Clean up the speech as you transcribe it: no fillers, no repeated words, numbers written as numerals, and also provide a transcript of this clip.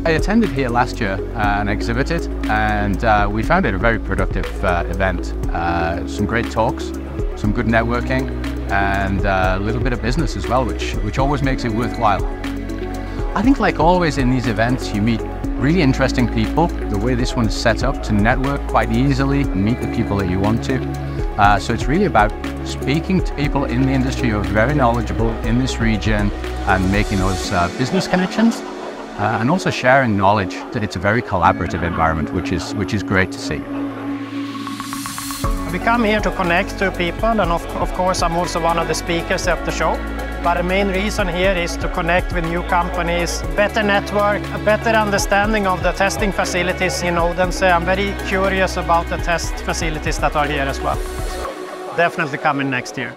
I attended here last year and exhibited, and we found it a very productive event. Some great talks, some good networking, and a little bit of business as well, which always makes it worthwhile. I think, like always in these events, you meet really interesting people. The way this one is set up to network quite easily, meet the people that you want to. So it's really about speaking to people in the industry who are very knowledgeable in this region and making those business connections, and also sharing knowledge. That it's a very collaborative environment, which is great to see. We come here to connect to people, and of course I'm also one of the speakers at the show. But the main reason here is to connect with new companies, better network, a better understanding of the testing facilities in Odense. I'm very curious about the test facilities that are here as well. Definitely coming next year.